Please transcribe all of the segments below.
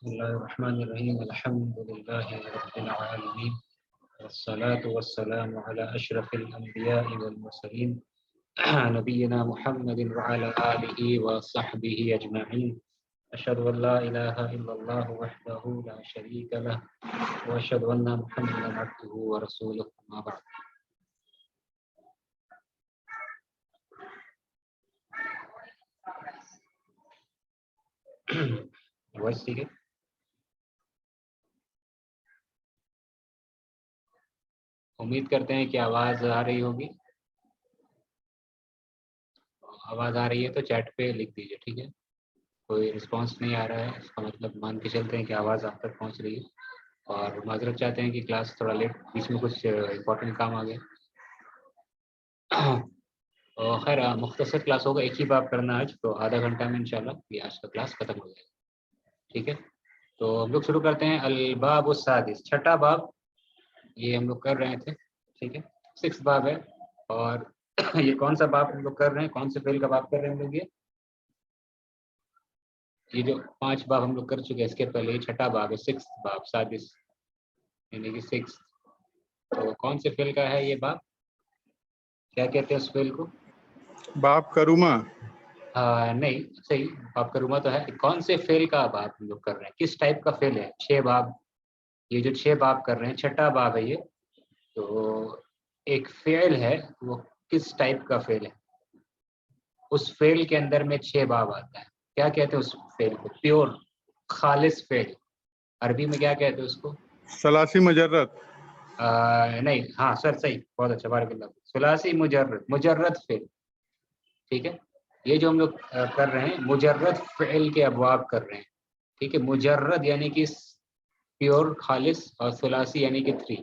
بسم الله الرحمن الرحيم الحمد لله رب العالمين والصلاة والسلام على أشرف الأنبياء والمرسلين نبينا محمد وعلى آله وصحبه أجمعين أشهد أن لا إله إلا الله وحده لا شريك له وأشهد أن محمدا عبده ورسوله أما بعد. وائس ٹھیک ہے؟ امید کرتے ہیں کہ آواز آ رہی ہوگی. آواز آ رہی ہے تو چیٹ پہ لکھ دیجیے، ٹھیک ہے؟ کوئی رسپانس نہیں آ رہا ہے اس کا مطلب مان کے چلتے ہیں کہ آواز آپ تک پہنچ رہی ہے. اور معذرت چاہتے ہیں کہ کلاس تھوڑا لیٹ، بیچ میں کچھ امپورٹنٹ کام آ گیا. اور خیر مختصر کلاس ہوگا، ایک ہی باب کرنا آج، تو آدھا گھنٹہ میں انشاءاللہ یہ آج کا کلاس ختم ہو جائے گا. ٹھیک ہے، تو ہم لوگ شروع کرتے ہیں. الباب السادس، چھٹا باب یہ ہم لوگ کر رہے تھے. ٹھیک ہے، 6 باب ہے. اور یہ کون سا باب ہم لوگ کر رہے ہیں، کون سے فعل کا باب کر رہے ہیں ہم لوگ؟ یہ جو 5 باب ہم لوگ کر چکے ہیں اس کے پہلے یہ چھٹا باب ہے، 6 باب، سادس یعنی کہ 6. تو کون سے فعل کا ہے یہ باب؟ کیا کہتے ہیں اس فعل کو؟ باب کروما. نہیں صحیح، باب کروما تو ہے. کون سے فعل کا باب ہم لوگ کر رہے ہیں، کس ٹائپ کا فعل ہے؟ 6 باب، یہ جو 6 باب کر رہے ہیں چھٹا باب ہے یہ. تو ایک فعل ہے، وہ کس ٹائپ کا فعل ہے؟ اس فعل کے اندر میں 6 باب آتا ہے. کیا کہتے ہیں اس فعل کو؟ پیور خالص فعل. عربی میں کیا کہتے ہیں اس کو؟ ثلاثی مجرد. نہیں، ہاں سر صحیح، بہت اچھا، بارک اللہ. ثلاثی مجرد، مجرد فعل. ٹھیک ہے، یہ جو ہم لوگ کر رہے ہیں مجرد فعل کے ابواب کر رہے ہیں. ٹھیک ہے، مجرد یعنی کہ پیور خالص، اور ثلاثی یعنی کہ 3.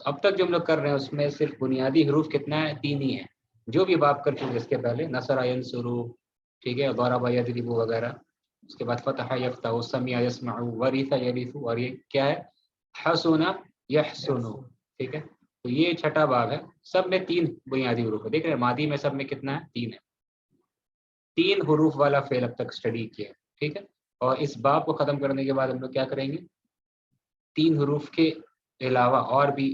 اب تک جو ہم لوگ کر رہے ہیں اس میں صرف بنیادی حروف کتنا ہے؟ 3 ہی ہیں. جو بھی باب کر چکے اس کے پہلے، نصر ینصر، ٹھیک ہے، ضرب یضرب وغیرہ. اس کے بعد فتح یفتح، سمع یسمع، ورث یرث، اور یہ کیا ہے؟ حسن یحسن. ٹھیک ہے، تو یہ چھٹا باب ہے. سب میں 3 بنیادی حروف ہے. دیکھ رہے ہیں ماضی میں سب میں کتنا ہے؟ 3 ہے. 3 حروف والا فعل اب تک اسٹڈی کیا. ٹھیک ہے، اور اس باب کو ختم کرنے کے بعد ہم لوگ کیا کریں گے؟ 3 حروف کے علاوہ اور بھی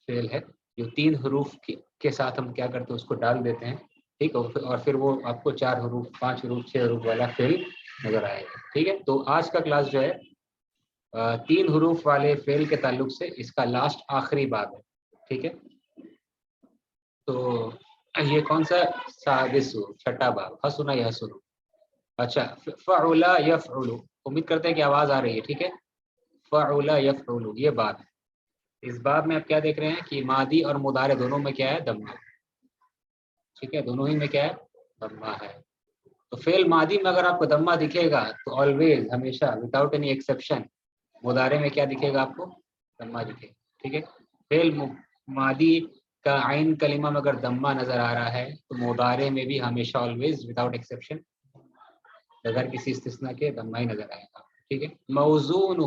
فعل ہے جو 3 حروف کے ساتھ ہم کیا کرتے ہیں، اس کو ڈال دیتے ہیں. ٹھیک ہے، اور پھر وہ آپ کو 4 حروف، 5 حروف، 6 حروف والا فعل نظر آئے گا. ٹھیک ہے، تو آج کا کلاس جو ہے 3 حروف والے فعل کے تعلق سے اس کا لاسٹ آخری باب ہے. ٹھیک ہے، تو یہ کون سا؟ سادس، چھٹا باب، حسن یحسن. اچھا، فعل یفعل، امید کرتے ہیں کہ آواز آ رہی ہے. ٹھیک ہے، فعل یفعل یہ باب ہے. اس باب میں آپ کیا دیکھ رہے ہیں کہ ماضی اور مضارع دونوں میں کیا ہے؟ دمہ. ٹھیک ہے، دونوں ہی میں کیا ہے؟ دمہ ہے. تو فعل ماضی میں اگر آپ کو دمہ دکھے گا تو آلویز، ہمیشہ، وداؤٹ اینی ایکسیپشن، مضارع میں کیا دکھے گا آپ کو؟ دمہ دکھے گا. ٹھیک ہے، فعل ماضی کا عین کلمہ میں اگر دمہ نظر آ رہا ہے تو مضارع میں بھی ہمیشہ آلویز وداؤٹ ایکسیپشن، بغیر کسی استثناء کے، دمہ ہی نظر آئے گا. ٹھیک ہے، موزون،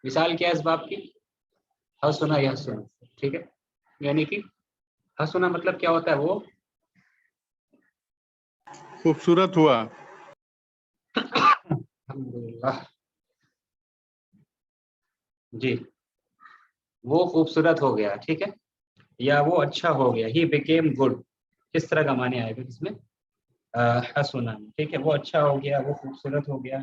مثال کیا ہے اس باب کی؟ حسن یحسن. ٹھیک ہے، یعنی کہ حسن مطلب کیا ہوتا ہے؟ وہ خوبصورت ہوا. الحمدللہ، جی، وہ خوبصورت ہو گیا. ٹھیک ہے، یا وہ اچھا ہو گیا. ہی بیکیم گڈ، کس طرح کا معنی آئے گا اس میں؟ حسنا. ٹھیک ہے، وہ اچھا ہو گیا، وہ خوبصورت ہو گیا.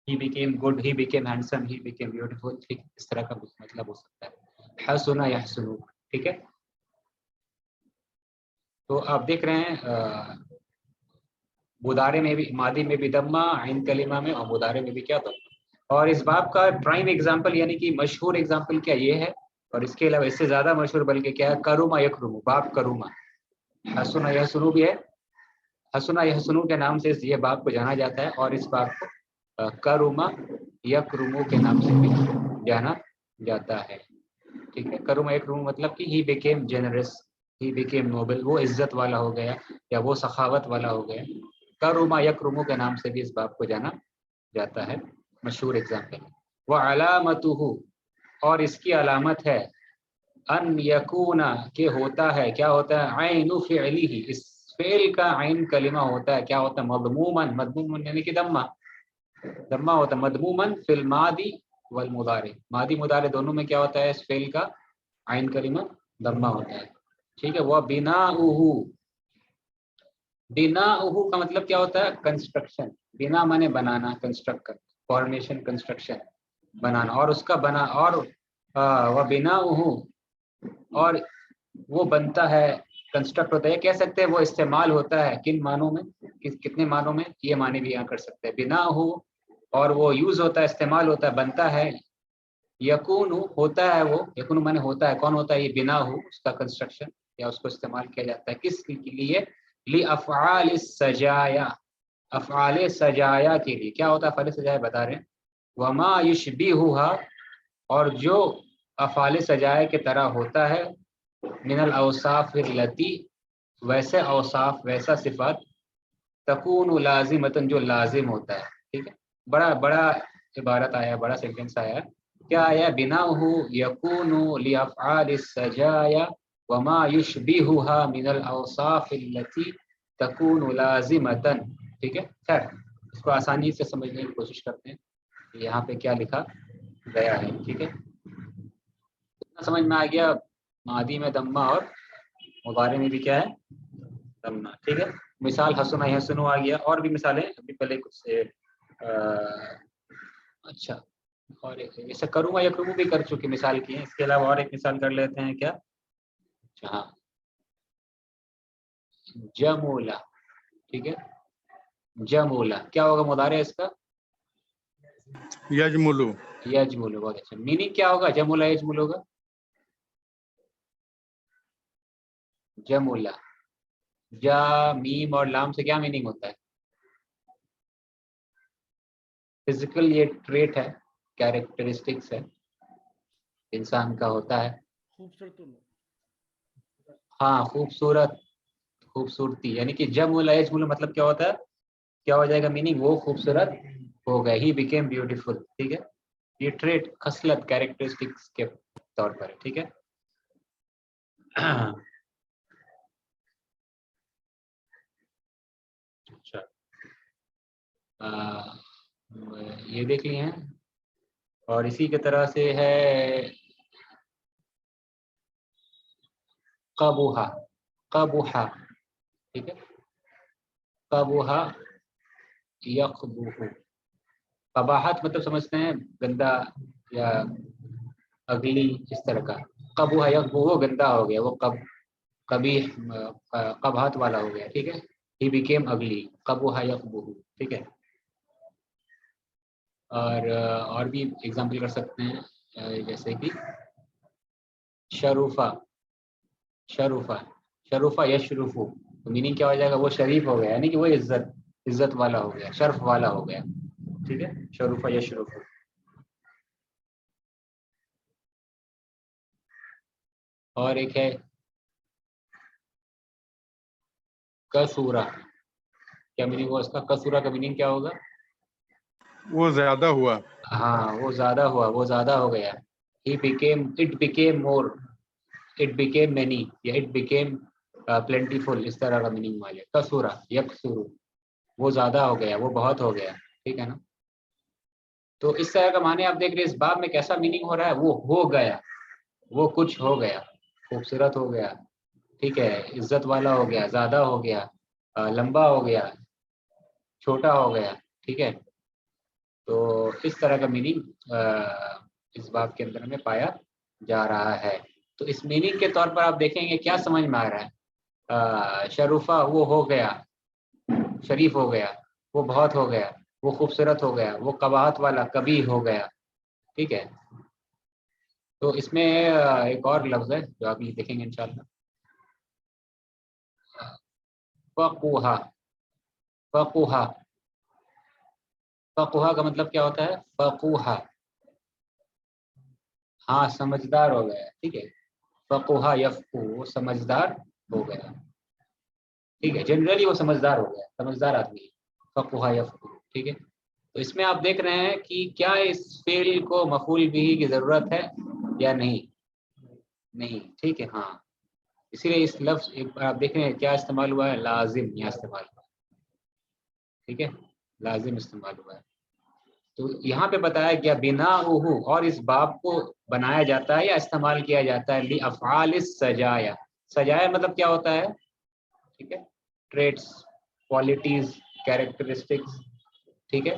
He became good, he became handsome, he became beautiful. ٹھیک، اس طرح کا مطلب ہو سکتا ہے حسن یحسن. ٹھیک ہے، تو آپ دیکھ رہے ہیں مضارع میں بھی، ماضی میں بھی دمہ، عین کلمہ میں، اور مضارع میں بھی کیا دمہ. اور اس باب کا پرائم ایگزامپل یعنی کہ مشہور ایگزامپل کیا یہ ہے، اور اس کے علاوہ اس سے زیادہ مشہور بلکہ کیا ہے؟ کروما یکرم، باب کروما. حسن یحسن بھی ہے، حسن یحسن کے نام سے یہ باب کو جانا جاتا ہے، اور اس باب کو کروما یکرم کے نام سے بھی جانا جاتا ہے. ٹھیک ہے، کروما یکرم مطلب کہ he became generous, he became Nobel, وہ عزت والا ہو گیا یا وہ سخاوت والا ہو گیا. کروما یکرم کے نام سے بھی اس باب کو جانا جاتا ہے، مشہور ایگزامپل. وعلامتہ، اور اس کی علامت ہے، ان یکون، کہ ہوتا ہے، کیا ہوتا ہے؟ عین فعلہ، اس فعل کا عین کلمہ ہوتا ہے، کیا ہوتا ہے؟ مضموماً، مضموماً یعنی کہ دمہ، دمہ ہوتا ہے. مضموماً فی الماضی والمضارع، ماضی مضارع دونوں میں کیا ہوتا ہے اس فعل کا عین کریمہ ضمہ ہوتا ہے. ٹھیک ہے. وہ بناؤہ، بناؤہ کا مطلب کیا ہوتا ہے کنسٹرکشن. بنا مانے بنانا، کنسٹرکٹ کر، فارمیشن کنسٹرکشن بنانا، اور اس کا بنا، اور وہ بناؤہ، اور وہ بنتا ہے، کنسٹرکٹ ہوتا ہے. کہہ سکتے ہیں وہ استعمال ہوتا ہے کن معنوں میں، کتنے معنوں میں، یہ معنی بھی یہاں کر سکتے ہیں. بنا ہو اور وہ یوز ہوتا ہے، استعمال ہوتا ہے، بنتا ہے. یکون ہوتا ہے، وہ یکون معنی ہوتا ہے، کون ہوتا ہے یہ بنا ہو، اس کا کنسٹرکشن یا اس کو استعمال کیا جاتا ہے کس کے لیے، لافعال السجایا، افعال سجایا کے لیے. کیا ہوتا ہے افعال سجایا بتا رہے ہیں. وما یشبہھا، اور جو افعال سجایا کی طرح ہوتا ہے، من الاوصاف التی، ویسے اوصاف، ویسا صفات، تکون لازمتن جو لازم ہوتا ہے. ٹھیک ہے. بڑا بڑا عبارت آیا، بڑا سینٹینس آیا. کیا آیا؟ بناؤہ یکون لافعال السجایا وما یشبہھا من الاوصاف التی تکون لازمتن. ٹھیک ہے. خیر اس کو آسانی سے سمجھنے کی کوشش کرتے ہیں یہاں پہ کیا لکھا گیا ہے. ٹھیک ہے. اتنا سمجھ میں آ گیا ماضی میں ضمہ اور مضارع میں بھی کیا ہے ضمہ. ٹھیک ہے. مثال حسن یحسن آ گیا، اور بھی مثالیں ابھی پہلے کچھ سے اچھا، اور ایک ایسا کروں یا کروں بھی کر چکے مثال کی ہیں. اس کے علاوہ اور ایک مثال کر لیتے ہیں. کیا؟ ہاں، جمولا. ٹھیک ہے. جمولا کیا ہوگا مضارع اس کا؟ یجملو. یجملو. بہت اچھا. میننگ کیا ہوگا جمولا یجملو کا؟ جمولا، جا میم اور لام سے کیا میننگ ہوتا ہے؟ فزیکل، یہ ٹریٹ ہے، کیریکٹرسٹکس ہے انسان کا، ہوتا ہے. ہاں خوبصورت، خوبصورتی. یعنی کہ جمولا یجملو مطلب کیا ہوتا ہے، کیا ہو جائے گا میننگ؟ وہ خوبصورت ہو گئے، ہی بیکیم بیوٹیفل. ٹھیک ہے. یہ ٹریٹ، خصلت، کیریکٹرسٹکس کے طور پر. ٹھیک ہے. اچھا، یہ دیکھ لیے ہیں. اور اسی کی طرح سے ہے قبوحا. قبوحا. ٹھیک ہے. قبوحا یقبوح. قباحت مطلب سمجھتے ہیں گندا یا اگلی، اس طرح کا. قبوحا یقبوح گندا ہو گیا، وہ قبیح، قباحت والا ہو گیا. ٹھیک ہے. ہی بیکیم اگلی. قبوحا یقبوح. ٹھیک ہے. اور بھی ایگزامپل کر سکتے ہیں جیسے کہ شروفہ. شروفہ، شروفہ یشرفو، تو میننگ کیا ہو جائے گا؟ وہ شریف ہو گیا، یعنی کہ وہ عزت والا ہو گیا، شرف والا ہو گیا. ٹھیک ہے. شروفہ یشرفو. اور ایک ہے کسورہ. کیا میننگ ہوا اس کا؟ کسورہ کا میننگ کیا ہوگا؟ وہ زیادہ ہوا. ہاں وہ زیادہ ہوا، وہ زیادہ ہو گیا. He became, it became more, it became many, یا it became plentiful. اس طرح کا میننگ والے. کسورہ یکسورو، وہ زیادہ ہو گیا، وہ بہت ہو گیا. ٹھیک ہے نا. تو اس طرح کا معنی آپ دیکھ رہے اس باب میں کیسا میننگ ہو رہا ہے؟ وہ ہو گیا، وہ کچھ ہو گیا، خوبصورت ہو گیا. ٹھیک ہے. عزت والا ہو گیا، زیادہ ہو گیا، لمبا ہو گیا، چھوٹا ہو گیا. ٹھیک ہے. تو اس طرح کا میننگ اس باب کے اندر میں پایا جا رہا ہے. تو اس میننگ کے طور پر آپ دیکھیں گے کیا سمجھ میں آ رہا ہے. شروفہ وہ ہو گیا، شریف ہو گیا، وہ بہت ہو گیا، وہ خوبصورت ہو گیا، وہ قباحت والا کبھی ہو گیا. ٹھیک ہے. تو اس میں ایک اور لفظ ہے جو آپ یہ دیکھیں گے انشاءاللہ، فقوہا. فقوہا، فقوہا کا مطلب کیا ہوتا ہے؟ فقوہا، ہاں سمجھدار ہو گیا. ٹھیک ہے. فقوہا یفقو، وہ سمجھدار ہو گیا. ٹھیک ہے. جنرلی وہ سمجھدار ہو گیا، سمجھدار آدمی ہے. فقوہا یفقو. ٹھیک ہے. تو اس میں آپ دیکھ رہے ہیں کہ کیا اس فعل کو مفعول بھی کی ضرورت ہے یا نہیں؟ نہیں. ٹھیک ہے. ہاں اسی لیے اس لفظ ایک بار آپ دیکھ رہے ہیں کیا استعمال ہوا ہے؟ لازم یہاں استعمال ہوا. ٹھیک ہے. لازم استعمال ہوا ہے. تو یہاں پہ بتایا گیا بناؤہ، اور اس باب کو بنایا جاتا ہے یا استعمال کیا جاتا ہے لافعال السجایا. سجایا مطلب کیا ہوتا ہے؟ ٹھیک ہے، ٹریٹس، کوالٹیز، کیریکٹرسٹکس. ٹھیک ہے،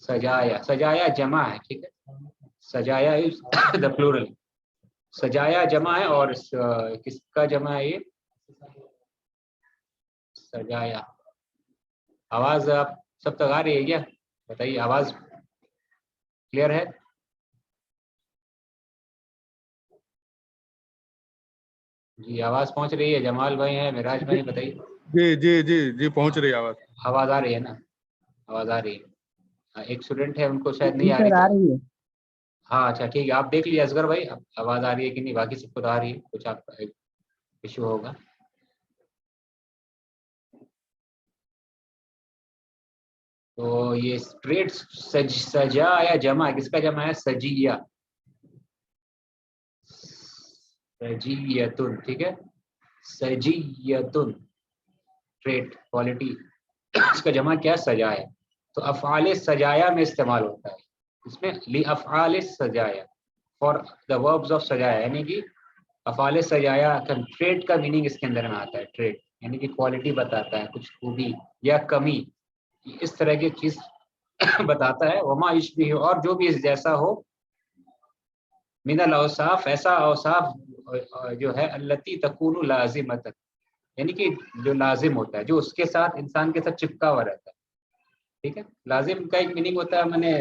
سجایا، سجایا جمع ہے. ٹھیک ہے، سجایا از دا پلورل. سجایا جمع ہے، اور کس کا جمع ہے یہ؟ سجایا. آواز آپ سب تک آ رہی ہے کیا؟ بتائیے، آواز کلیئر ہے؟ جی آواز پہنچ رہی ہے؟ جمال بھائی ہیں، مراج بھائی، بتائیے. جی جی جی جی پہنچ رہی ہے آواز. آواز آ رہی ہے نا؟ آواز آ رہی ہے. ایک اسٹوڈنٹ ہے، ان کو شاید نہیں جی آ سر رہی. آ رہی ہے. ہاں اچھا ٹھیک ہے، آپ دیکھ لیجیے اصغر بھائی آواز آ رہی ہے کہ نہیں. باقی سب کو تو آ رہی ہے، کچھ آپ کا ایشو ہوگا. تو یہ اسٹریٹ سجا یا جمع، کس کا جمع ہے؟ سجیہ. سجیتن. ٹھیک ہے، سجیتن ٹریٹ، کوالٹی، اس کا جمع کیا؟ سجا ہے. تو افعال سجایا میں استعمال ہوتا ہے اس میں، لافعال سجایا، فار دا وربز آف سجایا، یعنی کہ افعال سجایا ٹریٹ کا میننگ اس کے اندر میں آتا ہے. ٹریٹ یعنی کہ کوالٹی بتاتا ہے، کچھ خوبی یا کمی، اس طرح کی چیز بتاتا ہے. وما یشبہ، اور جو بھی اس جیسا ہو، من الاوصاف، ایسا اوصاف جو ہے، التی تکون لازمۃ، یعنی کہ جو لازم ہوتا ہے، جو اس کے ساتھ انسان کے ساتھ چپکا ہوا رہتا ہے. ٹھیک ہے، لازم کا ایک میننگ ہوتا ہے میں نے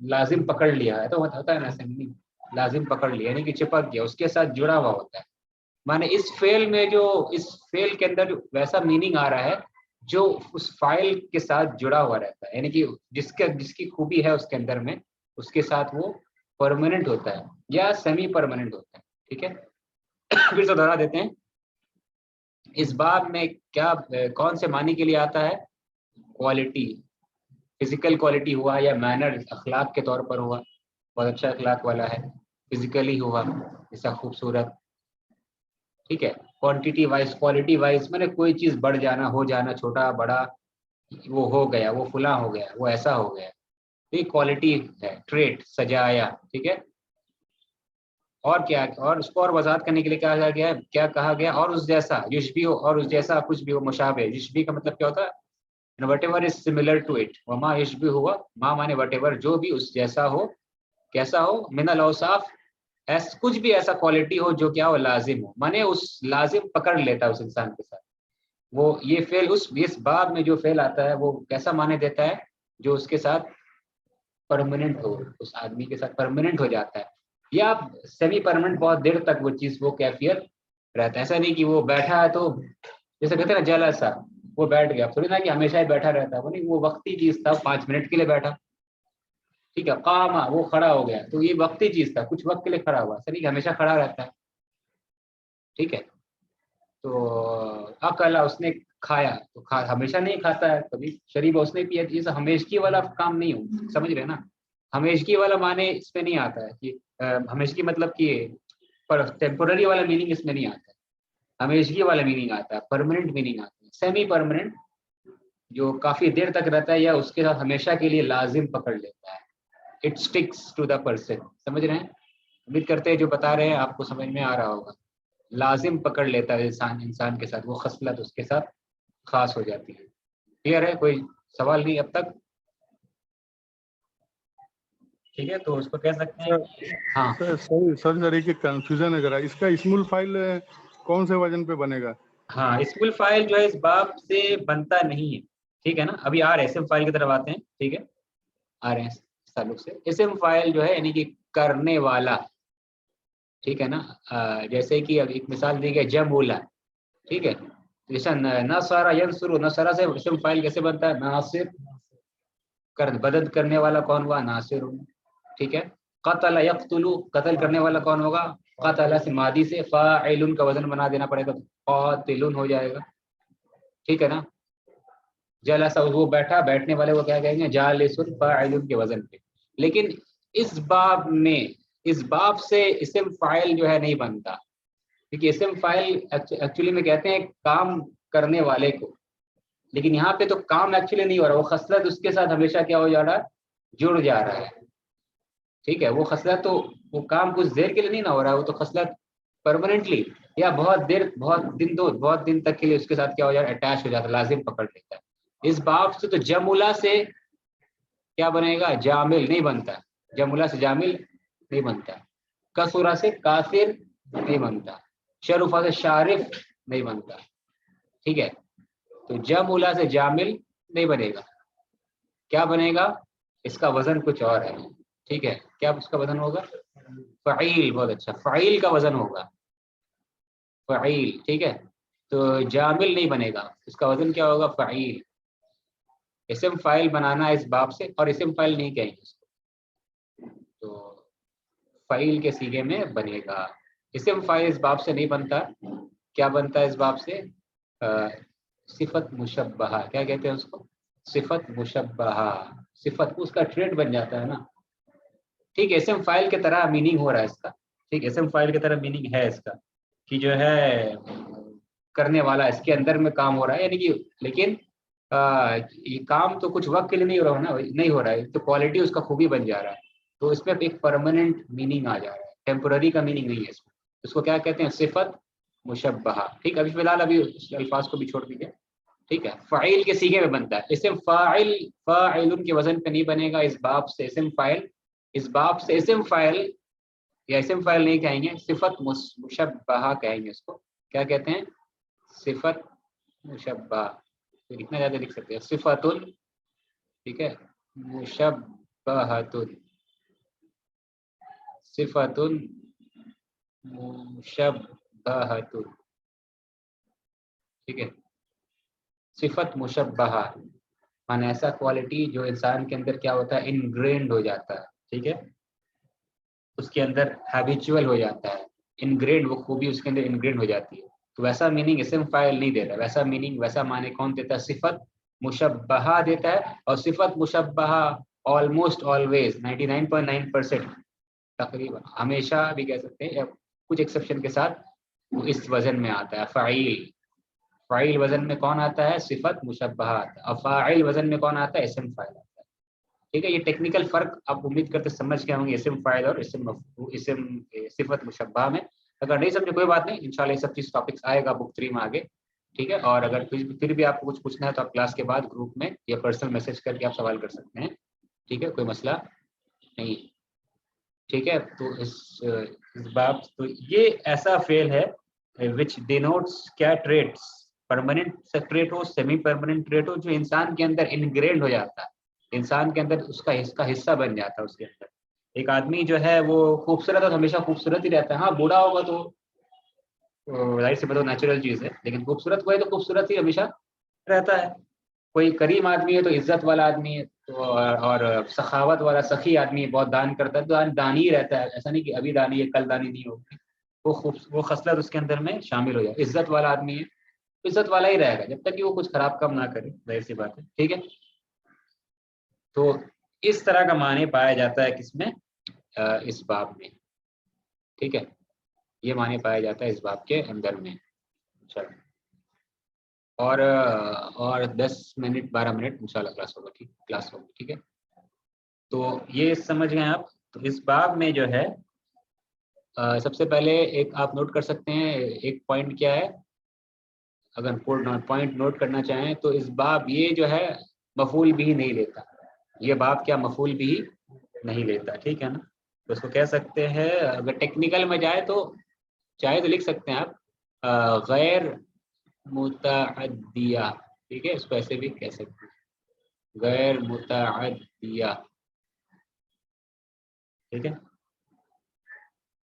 لازم پکڑ لیا ہے، تو ہوتا ہے نا ایسا میننگ، لازم پکڑ لیا یعنی کہ چپک گیا، اس کے ساتھ جڑا ہوا ہوتا ہے. مانے اس فعل میں جو، اس فعل کے اندر ویسا میننگ آ رہا ہے جو اس فائل کے ساتھ جڑا ہوا رہتا ہے، یعنی کہ جس کی خوبی ہے اس کے اندر میں، اس کے ساتھ وہ پرماننٹ ہوتا ہے یا سیمی پرماننٹ ہوتا ہے. ٹھیک ہے، پھر سے دوہرا دیتے ہیں. اس باب میں کیا، کون سے معنی کے لیے آتا ہے؟ کوالٹی، فزیکل کوالٹی ہوا یا مینر، اخلاق کے طور پر ہوا، بہت اچھا اخلاق والا ہے. فزیکلی ہوا، جیسا خوبصورت. ٹھیک ہے، کوانٹیٹی وائز، کوالٹی وائز میں نے کوئی چیز بڑھ جانا، ہو جانا، چھوٹا بڑا، وہ ہو گیا، وہ فلاں ہو گیا، وہ ایسا ہو گیا. یہ کوالٹی ہے، ٹریٹ، سجایا. ٹھیک ہے، اور کیا، اور اس کو اور وضاحت کرنے کے لیے کہا گیا ہے، کیا کہا گیا؟ اور اس جیسا، یشبیہ، اور اس جیسا کچھ بھی ہو، مشابہ. یشبیہ کا مطلب کیا ہوتا ہے؟ Whatever is similar to it. وما یشبیہ ہوا، ما مانے وٹ ایور، جو بھی اس جیسا ہو، کیسا ہو؟ من الاوصاف، کچھ بھی ایسا کوالٹی ہو جو کیا ہو؟ لازم ہو، مانے اس لازم پکڑ لیتا ہے اس انسان کے ساتھ. وہ یہ فعل اس باب میں جو فعل آتا ہے وہ کیسا معنی دیتا ہے؟ جو اس کے ساتھ پرماننٹ ہو، اس آدمی کے ساتھ پرماننٹ ہو جاتا ہے، یا سیمی پرماننٹ، بہت دیر تک وہ چیز، وہ کیفیت رہتا ہے. ایسا نہیں کہ وہ بیٹھا ہے تو جیسے کہتے ہیں نا جلسہ، وہ بیٹھ گیا، تھوڑی نا کہ ہمیشہ ہی بیٹھا رہتا ہے. وہ نہیں، وہ وقتی چیز تھا، 5 منٹ کے لیے بیٹھا. ٹھیک ہے، قاما، وہ کھڑا ہو گیا، تو یہ وقتی چیز تھا، کچھ وقت کے لیے کھڑا ہوا، ایسا نہیں کہ ہمیشہ کھڑا رہتا ہے. ٹھیک ہے، تو اکلا، اس نے کھایا، تو ہمیشہ نہیں کھاتا ہے، کبھی شریبہ اس نے پیا. جیسے ہمیشگی والا کام نہیں ہو، سمجھ رہے نا؟ ہمیشگی والا معنی اس میں نہیں آتا ہے کہ ہمیشگی مطلب کہ پر ٹیمپورری والا میننگ اس میں نہیں آتا ہے. ہمیشگی والا میننگ آتا ہے، پرماننٹ میننگ آتا ہے. سیمی پرماننٹ جو کافی دیر تک رہتا ہے یا اس کے ساتھ ہمیشہ کے لیے لازم پکڑ لیتا ہے. It sticks to the person. سمجھ رہے ہیں؟ امید کرتے ہیں جو بتا رہے ہیں آپ کو سمجھ میں آ رہا ہوگا. لازم پکڑ لیتا ہے انسان کے ساتھ، وہ خصلت اس کے ساتھ خاص ہو جاتی ہے. کلیئر ہے؟ کوئی سوال نہیں اب تک؟ ٹھیک ہے، تو اس کو کہہ سکتے ہیں کہ ہاں سر ایک کنفیوژن ہے ذرا، اس کا اسم الفاعل کون سے وزن پہ بنے گا؟ ہاں، اسم الفاعل جو ہے اس باب سے بنتا نہیں ہے. ٹھیک ہے نا، ابھی آ رہے ہیں اسم فاعل کی طرف آتے ہیں. ٹھیک ہے، آ رہے ہیں اس تعلق سے. اسم فاعل جو ہے یعنی کہ کرنے والا. ٹھیک ہے نا، جیسے کہ اب ایک مثال دی گئی جمولا. ٹھیک ہے، جیسا نصر ینصر، نصر سے اسم فاعل کیسے بنتا ہے؟ ناصر. مدد کرنے والا کون ہوا؟ ناصر. ٹھیک ہے، قتل یقتل، قتل کرنے والا کون ہوگا؟ قتل سے ماضی سے فاعل کا وزن بنا دینا پڑے گا، قاتل ہو جائے گا. ٹھیک ہے نا، جلسہ، وہ بیٹھا، بیٹھنے والے وہ کیا کہیں گے؟ جالس فاعل کے وزن پہ. لیکن اس باب میں، اس باب سے اسم فاعل جو ہے نہیں بنتا، کیونکہ اسم فاعل ایکچولی میں کہتے ہیں کام کرنے والے کو. لیکن یہاں پہ تو کام ایکچولی نہیں ہو رہا، وہ خصلت اس کے ساتھ ہمیشہ کیا ہو جا رہا ہے؟ جڑ جا رہا ہے، ٹھیک ہے. وہ خصلت تو وہ کام کچھ دیر کے لیے نہیں نہ ہو رہا ہے، وہ تو خصلت پرماننٹلی یا بہت دن تک کے لیے اس کے ساتھ کیا ہو جاتا ہے، اٹیچ ہو جاتا ہے، لازم پکڑ لیتا ہے. اس باب سے تو جملہ سے کیا بنے گا، جامل نہیں بنتا. جملہ سے جامل نہیں بنتا. کسورہ سے کافر نہیں بنتا. شرفہ سے شارف نہیں بنتا. ٹھیک ہے. تو جملہ سے جامل نہیں بنے گا. کیا بنے گا، اس کا وزن کچھ اور ہے. ٹھیک ہے. کیا اس کا وزن ہوگا، فعیل. بہت اچھا، فعیل کا وزن ہوگا فعیل. ٹھیک ہے. تو جامل نہیں بنے گا، اس کا وزن کیا ہوگا، فعیل. اسم فاعل بنانا اس باب سے، اور اسم فاعل نہیں کہیں گے اس کو، تو فعیل کے صیغے میں بنے گا. اسم فاعل اس باب سے نہیں بنتا. کیا بنتا ہے اس باب سے، صفت مشبہہ. کیا کہتے ہیں اس کو، صفت مشبہہ. صفت اس کا ٹریٹ بن جاتا ہے نا. ٹھیک ہے. اسم فاعل کی طرح میننگ ہو رہا ہے اس کا. ٹھیک ہے. اسم فاعل کی طرح میننگ ہے اس کا کہ جو ہے کرنے والا اس کے اندر میں کام ہو رہا ہے، یعنی کہ لیکن یہ کام تو کچھ وقت کے لیے نہیں ہو رہا ہے، تو کوالٹی اس کا خوبی بن جا رہا ہے. تو اس میں ایک پرماننٹ میننگ آ جا رہا ہے، ٹیمپرری کا میننگ نہیں ہے اس میں. اس کو کیا کہتے ہیں، صفت مشبہہ. ٹھیک ہے. ابھی فی الحال ابھی اس الفاظ کو بھی چھوڑ دیجیے. ٹھیک ہے. فاعل کے صیغے میں بنتا ہے. اسم فاعل کے وزن پہ نہیں بنے گا اس باب سے. اسم فاعل اس باب سے اسم فاعل یا اسم فاعل نہیں کہیں گے، صفت مشبہہ کہیں گے اس کو. کیا کہتے ہیں، صفت مشبہہ. اتنا زیادہ لکھ سکتے ہیں، صفت. ٹھیک ہے. مشبہۃ، صفت مشبہۃ. ٹھیک ہے. صفت مشبہہ مانے ایسا کوالٹی جو انسان کے اندر کیا ہوتا ہے، انگرینڈ ہو جاتا ہے. ٹھیک ہے. اس کے اندر ہیبیچول ہو جاتا ہے، انگرینڈ، وہ خوبی اس کے اندر انگرینڈ ہو جاتی ہے. تو ویسا میننگ اسم فاعل نہیں دیتا. ویسا میننگ، ویسا معنی کون دیتا ہے، صفت مشبہہ دیتا ہے. اور صفت مشبہہ آلموسٹ آلویز 99.9% تقریباً ہمیشہ بھی کہہ سکتے ہیں، یا کچھ ایکسیپشن کے ساتھ، وہ اس وزن میں آتا ہے، فعیل. فاعل وزن میں کون آتا ہے، صفت مشبہہ آتا ہے. اور فاعل وزن میں کون آتا ہے، اسم فاعل آتا ہے. ٹھیک ہے. یہ ٹیکنیکل فرق آپ امید کرتے سمجھ کے ہوں گے، اسم فاعل اور اسم صفت مشبہہ میں. اگر نہیں سمجھے کوئی بات نہیں، انشاءاللہ یہ سب چیز ٹاپکس آئے گا بک 3 میں آگے. ٹھیک ہے. اور اگر پھر بھی آپ کو کچھ پوچھنا ہے تو آپ کلاس کے بعد گروپ میں یا پرسنل میسج کر کے آپ سوال کر سکتے ہیں. ٹھیک ہے. کوئی مسئلہ نہیں. ٹھیک ہے. تو اس باب، تو یہ ایسا فعل ہے which denotes کیا ٹریٹس، پرماننٹ ٹریٹ ہو، سیمی پرماننٹ ٹریٹ ہو، جو انسان کے اندر انگرینڈ ہو جاتا ہے، انسان کے اندر اس کا حصہ بن جاتا ہے. اس کے اندر ایک آدمی جو ہے وہ خوبصورت ہے تو ہمیشہ خوبصورت ہی رہتا ہے. ہاں بوڑھا ہوگا تو ظاہر سے بتاؤ نیچرل چیز ہے، لیکن خوبصورت کوئی تو خوبصورت ہی ہمیشہ رہتا ہے. کوئی کریم آدمی ہے تو عزت والا آدمی ہے، تو اور سخاوت والا سخی آدمی ہے، بہت دان کرتا ہے تو دانی ہی رہتا ہے. ایسا نہیں کہ ابھی دانی ہے کل دانی نہیں ہوگی. وہ خصلت اس کے اندر میں شامل ہو جائے. عزت والا آدمی ہے، عزت والا ہی رہے گا جب تک کہ وہ کچھ خراب کام نہ کرے، ظاہر سی بات ہے. ٹھیک ہے. تو اس طرح کا معنی پایا جاتا ہے کس میں، اس باب میں. ٹھیک ہے. یہ معنی پایا جاتا ہے اس باب کے اندر میں. چلو، اور 10 منٹ 12 منٹ انشاءاللہ کلاس ہوگا. ٹھیک ہے. تو یہ سمجھ گئے آپ. تو اس باب میں جو ہے سب سے پہلے ایک آپ نوٹ کر سکتے ہیں، ایک پوائنٹ کیا ہے، اگر پوائنٹ نوٹ کرنا چاہیں تو اس باب یہ جو ہے مفعول بھی نہیں لیتا. یہ باب کیا مفعول بھی نہیں لیتا. ٹھیک ہے نا. تو اس کو کہہ سکتے ہیں، اگر ٹیکنیکل میں جائے تو چاہے تو لکھ سکتے ہیں آپ غیر متعدیہ. ٹھیک ہے. اس کو ایسے بھی کہہ سکتے ہیں، غیر متعدیہ. ٹھیک ہے.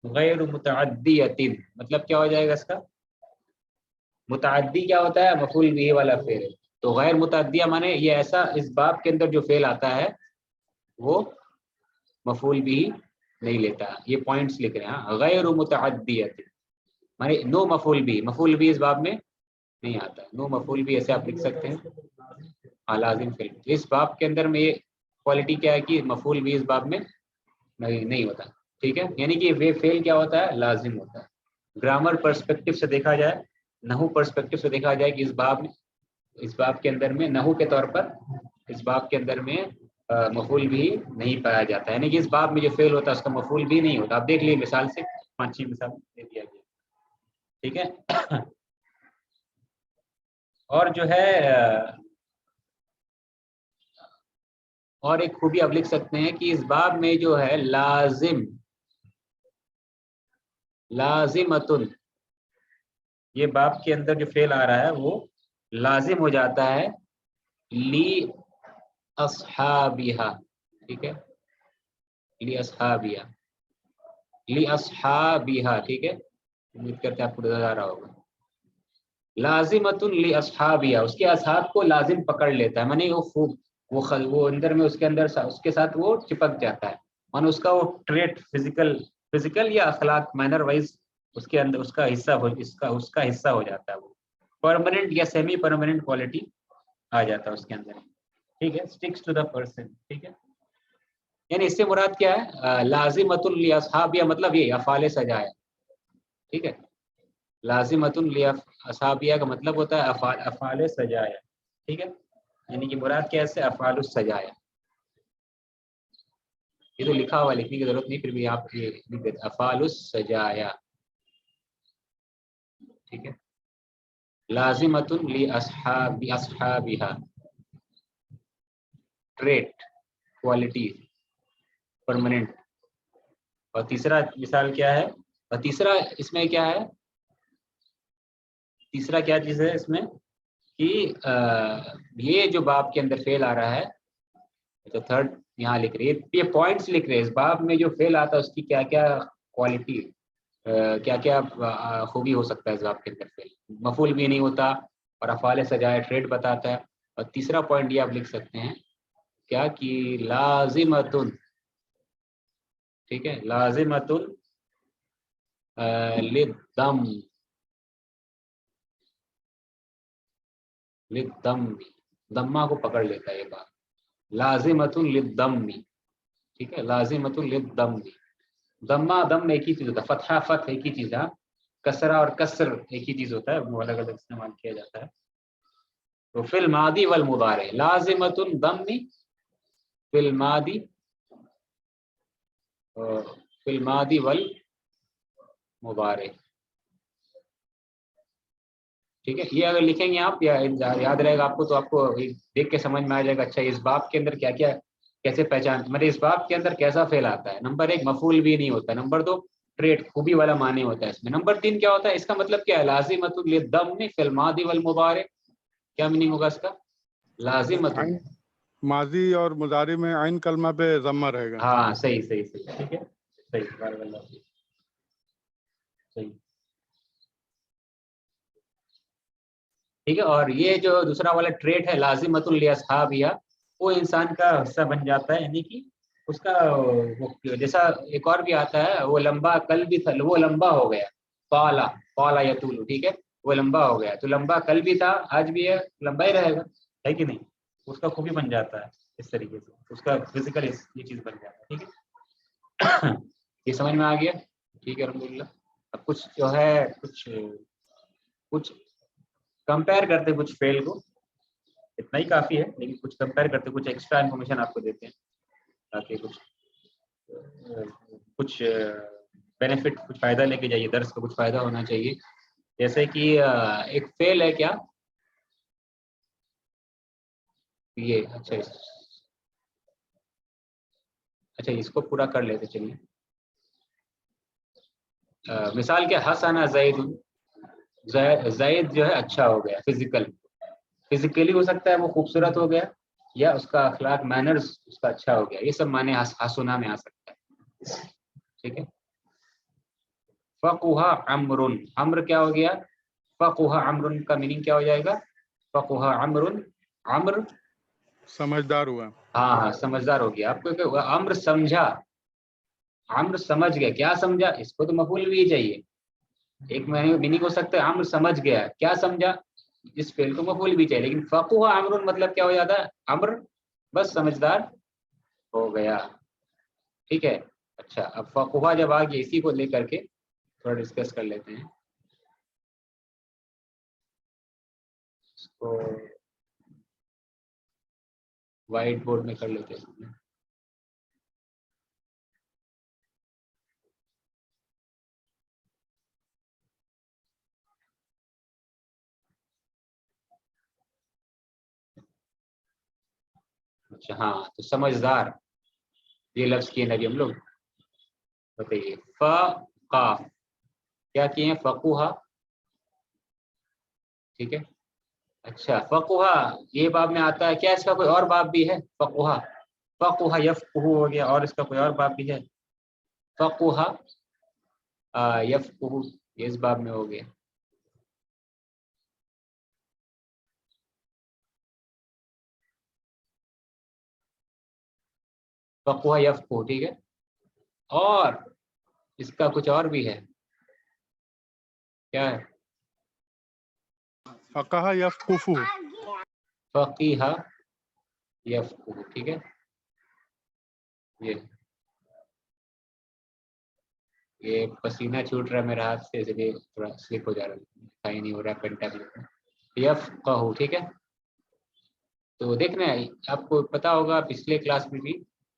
غیر متعدیۃ مطلب کیا ہو جائے گا اس کا، متعدی کیا ہوتا ہے، مفعول بھی والا فعل. تو غیر متعدیہ مانے یہ ایسا، اس باب کے اندر جو فعل آتا ہے وہ مفعول بھی نہیں لیتا. یہ پوائنٹس لکھ رہے ہیں. ہاں، غیر متعدیۃ مانے نو مفعول بھی. مفعول بھی اس باب میں نہیں آتا. نو مفعول بھی ایسے آپ لکھ سکتے ہیں. ہاں، لازم فعل. اس باب کے اندر میں یہ کوالٹی کیا ہے کہ مفعول بھی اس باب میں نہیں ہوتا. ٹھیک ہے. یعنی کہ یہ فعل کیا ہوتا ہے، لازم ہوتا ہے. گرامر پرسپیکٹو سے دیکھا جائے، نحو پرسپیکٹو سے دیکھا جائے کہ اس باب کے اندر میں نحو کے طور پر اس باب کے اندر میں مفعول بھی نہیں پایا جاتا ہے، یعنی کہ اس باب میں جو فعل ہوتا ہے اس کا مفعول بھی نہیں ہوتا. آپ دیکھ لیے مثال سے 5 مثال دے دیا گیا. ٹھیک ہے. اور جو ہے اور ایک خوبی آپ لکھ سکتے ہیں کہ اس باب میں جو ہے لازمتن، یہ باب کے اندر جو فعل آ رہا ہے وہ لازم ہو جاتا ہے لی اصحابیہا. ٹھیک ہے، لی اصحابیہا، لی اصحابیہا. ٹھیک ہے، امید کرتے ہیں آپ کو نظر آ رہا ہوگا. لازمتن لی اصحابیہا، اس کے اصحاب کو لازم پکڑ لیتا ہے، معنی وہ خوب وہ اندر میں اس کے اندر اس کے ساتھ وہ چپک جاتا ہے، معنی اس کا وہ ٹریٹ فزیکل یا اخلاق مینر وائز اس کے اندر اس کا حصہ ہو جاتا ہے، وہ پرماننٹ یا سیمی پرماننٹ کوالٹی آ جاتا ہے اس کے اندر. ٹھیک ہے، اسٹکس ٹو دا پرسن. ٹھیک ہے، یعنی اس سے مراد کیا ہے؟ لازمۃ لاصحابیہ مطلب یہ افعال سجایا. ٹھیک ہے، لازمۃ لاصحابیہ کا مطلب ہوتا ہے افعال سجایا. ٹھیک ہے، یعنی کہ مراد کیا ہے؟ سے افعال السجایا. یہ تو لکھا ہوا لکھنے کی ضرورت نہیں، پھر بھی آپ یہ لکھ دیتے افعال السجایا. ٹھیک ہے، لازمۃ لاصحابیہ، ٹریٹ، کوالٹی، پرماننٹ. اور تیسرا مثال کیا ہے؟ اور تیسرا اس میں کیا ہے؟ تیسرا کیا چیز ہے اس میں کہ یہ جو باب کے اندر فعل آ رہا ہے، تو تھرڈ یہاں لکھ رہے ہیں، یہ پوائنٹس لکھ رہے ہیں اس باب میں جو فعل آتا ہے اس کی کیا کیا کوالٹی، کیا کیا خوبی ہو سکتا ہے اس باب کے اندر. فعل مفعول بھی نہیں ہوتا اور افعال سجایا ٹریٹ بتاتا ہے. اور تیسرا پوائنٹ یہ آپ لکھ سکتے ہیں کیا کہ لازمتن. ٹھیک ہے، لازمتن للدم، للدم، دمہ کو پکڑ لیتا ہے یہ بات. لازمۃ للدم. ٹھیک ہے، لازمۃ للدم. دمہ دم ایک ہی چیز ہوتا ہے، فتحہ فتح ایک ہی چیز ہے، کسرہ اور کسر ایک ہی چیز ہوتا ہے، وہ الگ الگ استعمال کیا جاتا ہے. تو فی الماضی والمضارع لازمۃ الدم فی الماضی، فی الماضی والمضارع. ٹھیک ہے، یہ اگر لکھیں گے آپ یا یاد رہے گا آپ کو تو آپ کو دیکھ کے سمجھ میں آ جائے گا اچھا اس باب کے اندر کیا کیا کیسے پہچان، مطلب اس باب کے اندر کیسا فعل آتا ہے. نمبر 1 مفعول بھی نہیں ہوتا، نمبر 2 ٹریٹ خوبی والا معنی ہوتا ہے اس میں، نمبر 3 کیا ہوتا ہے اس کا مطلب کیا ہے؟ لازمۃ للدم فی الماضی والمضارع. کیا میننگ ہوگا اس کا؟ لازمۃ، ماضی اور مضارع میں عین کلمہ پہ ضمہ رہے گا. ہاں صحیح صحیح صحیح. ٹھیک ہے، صحیح، بارک اللہ فیک. صحیح. ٹھیک ہے، اور یہ جو دوسرا والا ٹریٹ ہے لازمۃ لاصحابیہ، وہ انسان کا حصہ بن جاتا ہے، یعنی کہ اس کا جیسا ایک اور بھی آتا ہے، وہ لمبا کل بھی تھا، وہ لمبا ہو گیا، پالا یطول. ٹھیک ہے، وہ لمبا ہو گیا، تو لمبا کل بھی تھا آج بھی ہے، لمبا ہی رہے گا، ہے کہ نہیں؟ اس کا خوبی بن جاتا ہے اس طریقے سے، اس کا فزیکل یہ چیز بن جاتا ہے. ٹھیک ہے، یہ سمجھ میں آ گیا؟ ٹھیک ہے، الحمدللہ. اب کچھ جو ہے کچھ کمپیئر کرتے کچھ فیل کو، اتنا ہی کافی ہے، لیکن کچھ کمپیئر کرتے کچھ ایکسٹرا انفارمیشن آپ کو دیتے ہیں تاکہ کچھ بینیفٹ، کچھ فائدہ لے کے جائیے، درس کا کچھ فائدہ ہونا چاہیے. جیسے کہ ایک فیل ہے کیا یہ، اچھا اس کو پورا کر لیتے چلیے. مثال کیا، حسن زید، زید جو ہے اچھا ہو گیا، فزیکلی ہو سکتا ہے وہ خوبصورت ہو گیا، یا اس کا اخلاق مینرز اس کا اچھا ہو گیا، یہ سب معنی حسنہ میں آ سکتا ہے. ٹھیک ہے، فقہ عمر، عمر کیا ہو گیا؟ فقہ عمر کا میننگ کیا ہو جائے گا؟ فقہ عمر، عمر سمجھدار ہوا. ہاں سمجھدار ہو گیا. آپ کو عمر سمجھا، عمر سمجھ گیا، کیا سمجھا؟ اس کو تو مفعول بھی چاہیے. ایک میننگ ہو سکتا ہے عمر سمجھ گیا، کیا سمجھا؟ اس فعل کو مفعول بھی چاہیے. لیکن فقہ عمر مطلب کیا ہو جاتا ہے؟ عمر بس سمجھدار ہو گیا. ٹھیک ہے، اچھا اب فقہ جب آ گیا، اسی کو لے کر کے تھوڑا ڈسکس کر لیتے ہیں اس کو. وائٹ بورڈ میں کر لیتے ہیں. اچھا ہاں، تو سمجھدار یہ لفظ کیے نبی ہم لوگ. بتائیے فقاف کیا کیے ہیں؟ فقوہا. ٹھیک ہے. اچھا فقوہا یہ باب میں آتا ہے کیا؟ اس کا کوئی اور باب بھی ہے؟ فقوہا، فقوہا یفقہ ہو گیا، اور اس کا کوئی اور باب بھی ہے؟ فقوہا یفقہ یہ اس باب میں ہو گیا. فقوہا یفقہ، ٹھیک ہے. اور اس کا کچھ اور بھی ہے، کیا ہے؟ فقہ یفقہ، فقیہ یفقہ، ٹھیک ہے. یہ پسینہ چھوٹ رہا ہے میرے ہاتھ سے، اس لیے تھوڑا سلپ ہو جا رہا ہے، صحیح نہیں ہو رہا ہے پینٹا بھی. یفقہ، ٹھیک ہے. تو دیکھنا آپ کو پتا ہوگا پچھلے کلاس میں بھی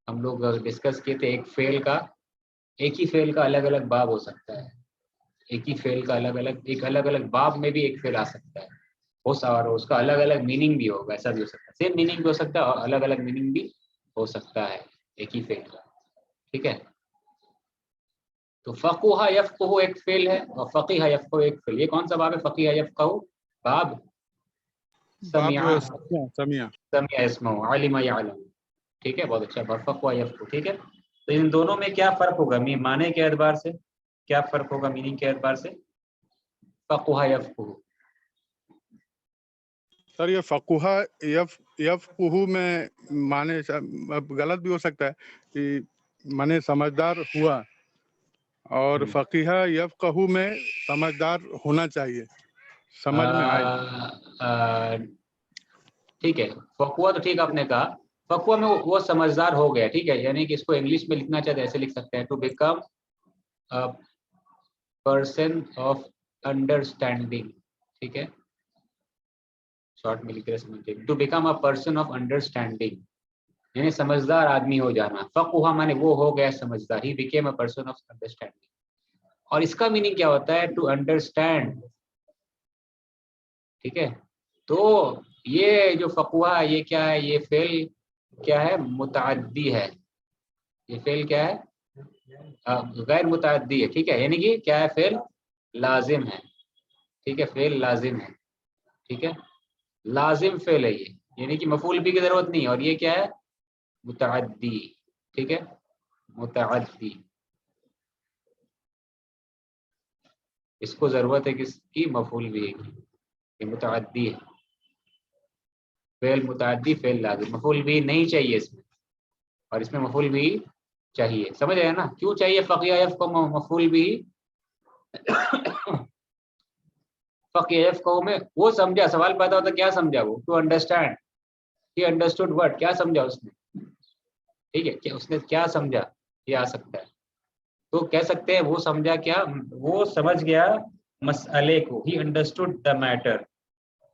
ہم لوگ ڈسکس کیے تھے ایک ہی فعل کا الگ الگ باب ہو سکتا ہے. ایک ہی فعل کا الگ الگ باب میں بھی ایک فعل آ سکتا ہے، اور اس کا الگ الگ میننگ بھی ہوگا. ایسا بھی ہو سکتا ہے، سیم میننگ بھی ہو سکتا ہے اور الگ الگ میننگ بھی ہو سکتا ہے ایک ہی فعل کا. ٹھیک ہے. تو فقوہ یفقہ ایک فعل ہے اور فقیہ یفقہ ایک فعل. یہ کون سا باب ہے؟ فقیہ یفقہ باب باب سمع سمیع. سمع اسمہ علم یعلم. ٹھیک ہے، بہت اچھا. فقوہ یفقہ، ٹھیک ہے. تو ان دونوں میں کیا فرق ہوگا معنی کے اعتبار سے؟ کیا فرق ہوگا میننگ کے اعتبار سے؟ فقوہ یفقہ. سر یہ فقوہ یفقہ میں معنی غلط بھی ہو سکتا ہے کہ معنی سمجھدار ہوا، اور فقیہ یفقہ میں سمجھدار ہونا چاہیے، سمجھ میں آئے. ٹھیک ہے. فقوہ تو ٹھیک آپ نے کہا، فقوہ میں وہ سمجھدار ہو گیا. ٹھیک ہے، یعنی کہ اس کو انگلش میں لکھنا چاہتے ایسے لکھ سکتے ہیں، to become person of understanding. ٹھیک ہے، شارٹ میں لکھ رہے سمجھتے، to become a person of understanding یعنی سمجھدار آدمی ہو جانا. فقوہ مانے وہ ہو گیا سمجھدار، he became a person of understanding. اور اس کا میننگ کیا ہوتا ہے؟ To understand. ٹھیک ہے. تو یہ جو فقوہ ہے یہ کیا ہے؟ یہ فعل کیا ہے؟ متعدی ہے. یہ فعل کیا ہے؟ غیر متعدی ہے. ٹھیک ہے، یعنی کہ کیا ہے؟ فعل لازم ہے. ٹھیک ہے، فعل لازم ہے. ٹھیک ہے، لازم فعل ہے یہ، یعنی کہ مفعول بھی کی ضرورت نہیں. اور یہ کیا ہے؟ متعدی. ٹھیک ہے، متعدی. اس کو ضرورت ہے کس کی؟ مفعول بھی کی. یہ متعدی ہے، فعل متعدی فعل لازم. مفعول بھی نہیں چاہیے اس میں، اور اس میں مفعول بھی چاہیے. سمجھ آیا نا کیوں چاہیے فقیہ یفقہ کو مفعول بھی؟ فقیہ یفقہ میں وہ سمجھا، سوال پیدا ہوتا کیا سمجھا وہ؟ To understand. He understood word, کیا سمجھا اس نے؟ ٹھیک ہے، کہ اس نے کیا سمجھا یہ آ سکتا ہے. تو کہہ سکتے ہیں وہ سمجھا کیا؟ وہ سمجھ گیا مسئلے کو. ہی انڈرسٹوڈ دا میٹر.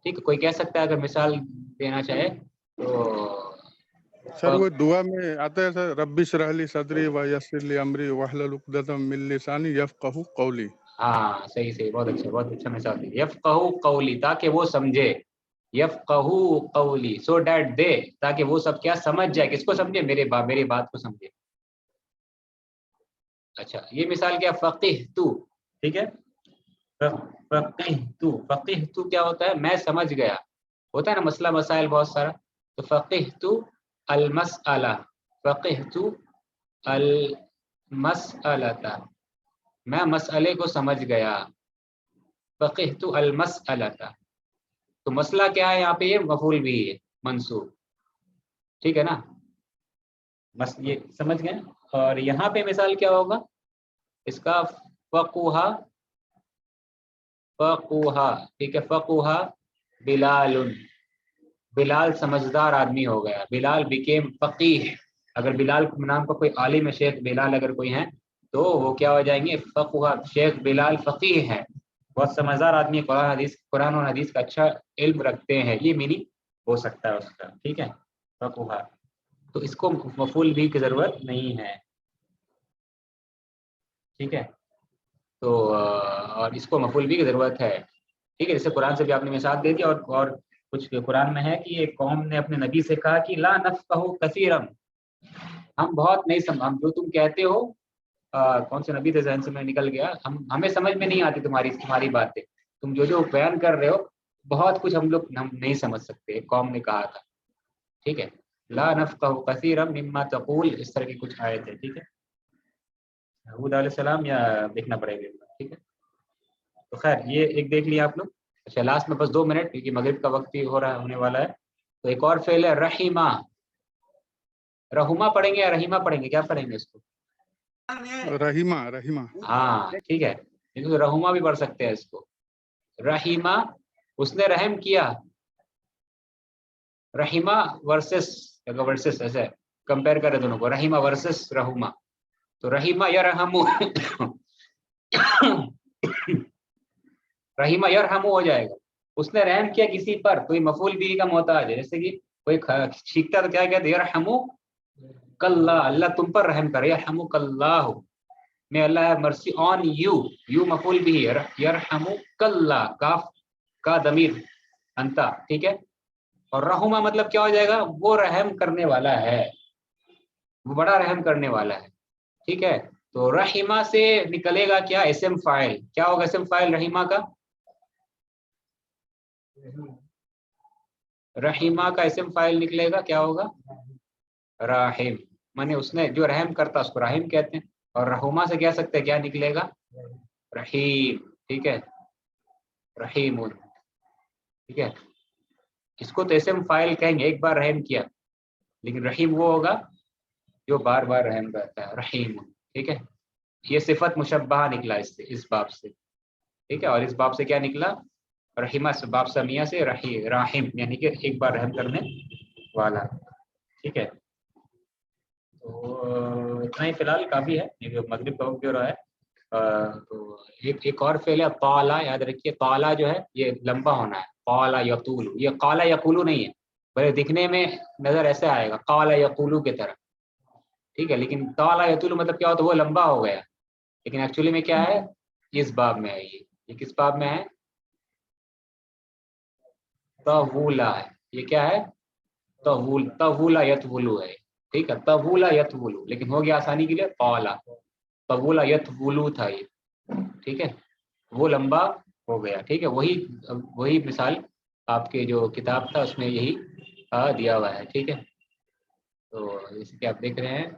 ٹھیک ہے، کوئی کہہ سکتا ہے اگر مثال دینا چاہے سر تو وہ دعا میں آتا ہے سر، رب اشرح لی صدری ویسر لی امری واحلل عقدۃ من لسانی یفقہوا قولی. ہاں صحیح، بہت اچھا مثال دی. یفقہوا قولی، تاکہ وہ سمجھے. یفقہوا قولی سو دیٹ دے، تاکہ وہ سب کیا سمجھ جائے. کس کو سمجھے؟ میری بات کو سمجھے. اچھا یہ مثال کیا؟ فقیہ تو. ٹھیک ہے، فقیہ تو کیا ہوتا ہے؟ میں سمجھ گیا. ہوتا ہے نا مسئلہ مسائل بہت سارا. تو فقیہ تو المسئلہ، فقیہ تو المسئلہ، میں مسئلے کو سمجھ گیا. فقیہ تو المسئلہ، تو مسئلہ کیا ہے یہاں پہ؟ یہ مفعول بھی ہے منصوب. ٹھیک ہے نا، یہ سمجھ گئے. اور یہاں پہ مثال کیا ہوگا اس کا؟ فقوہا. ٹھیک ہے، فقوہا بلال، بلال سمجھدار آدمی ہو گیا. بلال بیکیم فقیہ. اگر بلال نام کا کوئی عالم شیخ بلال اگر کوئی ہیں تو وہ کیا ہو جائیں گے؟ فقوہا. شیخ بلال فقیہ ہے، بہت سمجھدار آدمی. قرآن اور حدیث کا اچھا علم رکھتے ہیں. یہ میننگ ہو سکتا ہے اس کا. ٹھیک ہے، فقہا، تو اس کو مفعول بھی کی ضرورت نہیں ہے، ٹھیک ہے. تو اور اس کو مفعول بھی کی ضرورت ہے، ٹھیک ہے. جیسے قرآن سے بھی آپ نے مثال دے دی، اور کچھ قرآن میں ہے کہ ایک قوم نے اپنے نبی سے کہا کہ لا نفقہ کثیرا، ہم بہت نہیں ہم جو تم کہتے ہو، کون سے نبی تھے ذہن سے میں نکل گیا، ہمیں سمجھ میں نہیں آتی تمہاری باتیں، تم جو بیان کر رہے ہو بہت کچھ ہم نہیں سمجھ سکتے، ایک قوم نے کہا تھا، ٹھیک ہے. لا نفقہ کثیرا مما تقول، اس طرح کی کچھ آیت ہے، ٹھیک ہے. حود علیہ السلام یا دیکھنا پڑے گا، ٹھیک ہے. تو خیر یہ ایک دیکھ لیا آپ لوگ. اچھا لاسٹ میں بس 2 منٹ کیونکہ مغرب کا وقت بھی ہونے والا ہے. تو ایک اور فعل ہے رحیمہ، رحمہ پڑھیں گے یا رحیمہ پڑھیں گے، کیا پڑھیں گے اس کو؟ رحیمہ رحیمہ. ہاں ٹھیک ہے، لیکن رحمہ بھی پڑھ سکتے ہیں اس کو. رحیمہ، اس نے رحم کیا. رحیمہ ورسس ایسے کمپیئر کرے دونوں کو، رحیمہ ورسس رحمہ. تو رحیمہ یرحمو رحیمہ یرحمو ہو جائے گا. اس نے رحم کیا کسی پر، کوئی مفعول بھی کا محتاج ہے، جیسے کہ کوئی چھینکتا تو کیا کہتے ہیں، یرحمو کاللہ، اللہ تم پر رحم کرے، یرحمو کاللہ، میں اللہ ہے مرسی آن یو مفعول بھی ہے، یرحمو کاللہ، کاف کا ضمیر انتا، ٹھیک ہے. اور رحمہ مطلب کیا ہو جائے گا، وہ رحم کرنے والا ہے، وہ بڑا رحم کرنے والا ہے، ٹھیک ہے. تو رحیمہ سے نکلے گا کیا، اسم فاعل. کیا ہوگا اسم فاعل رحیمہ کا؟ رحیمہ کا اسم فاعل نکلے گا، کیا ہوگا؟ راحم، مانے اس نے جو رحم کرتا اس کو راحم کہتے ہیں. اور رحومہ سے کہہ سکتے ہیں کیا نکلے گا، رحیم، ٹھیک ہے. رحیم، ٹھیک ہے. اس کو تو اسم فاعل کہیں گے، ایک بار رحم کیا، لیکن رحیم وہ ہوگا جو بار بار رحم کرتا ہے، رحیم، ٹھیک ہے. یہ صفت مشبہہ نکلا اس باب سے، ٹھیک ہے. اور اس باب سے کیا نکلا، رحیمہ سے، باب سمیہ سے راحم، یعنی کہ ایک بار رحم کرنے والا، ٹھیک ہے. تو اتنا ہی فی الحال کافی ہے، یہ مغرب کا وقت بھی ہو رہا ہے. تو ایک اور فعل ہے طالا، یاد رکھیے طالا جو ہے یہ لمبا ہونا ہے، قال یطول، یہ قال یقولو نہیں ہے، بھلے دکھنے میں نظر ایسے آئے گا قال یقولو کی طرح، ٹھیک ہے. لیکن طالا یطول مطلب کیا ہوتا ہے، وہ لمبا ہو گیا، لیکن ایکچولی میں کیا ہے، اس باب میں ہے. یہ کس باب میں ہے، طولا ہے. یہ کیا ہے، طولا یطولو ہے، ٹھیک ہے. طولا یطولو، لیکن ہو گیا آسانی کے لیے طالا، طولا یطولو تھا یہ، ٹھیک ہے. وہ لمبا ہو گیا، ٹھیک ہے. وہی مثال آپ کے جو کتاب تھا اس میں یہی دیا ہوا ہے، ٹھیک ہے. تو جیسے کہ آپ دیکھ رہے ہیں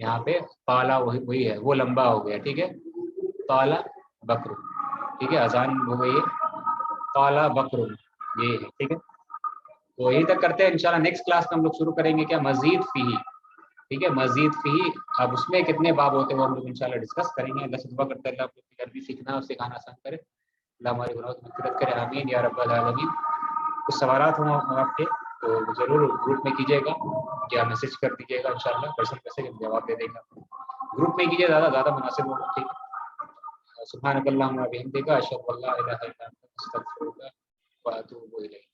یہاں پہ طالا وہی ہے، وہ لمبا ہو گیا، ٹھیک ہے. طالا بکر، ٹھیک ہے. اذان ہو گئی ہے، طالا بکر، یہ ہے، ٹھیک ہے. تو یہی تک کرتے ہیں، انشاءاللہ نیکسٹ کلاس میں ہم لوگ شروع کریں گے کیا، مزید فی، ٹھیک ہے. مزید فی، اب اس میں کتنے باب ہوتے ہیں وہ ہم لوگ انشاءاللہ ڈسکس کریں گے. اللہ سے دعا کرتے ہیں اللہ آپ کو عربی سیکھنا اور سکھانا آسان کرے، اللہ ہمارے گناہوں کی مغفرت کرے، آمین یا رب العالمین. کچھ سوالات ہوں آپ کے تو ضرور گروپ میں کیجیے گا یا میسج کر دیجیے گا، انشاءاللہ پرسنل میسج ہم جواب دے دیں گے. گروپ میں کیجیے، زیادہ مناسب ہوگا، ٹھیک ہے. سبحانک اللہم و بحمدک، اشہد ان لا الہ الا انت، استغفرک و اتوب الیک.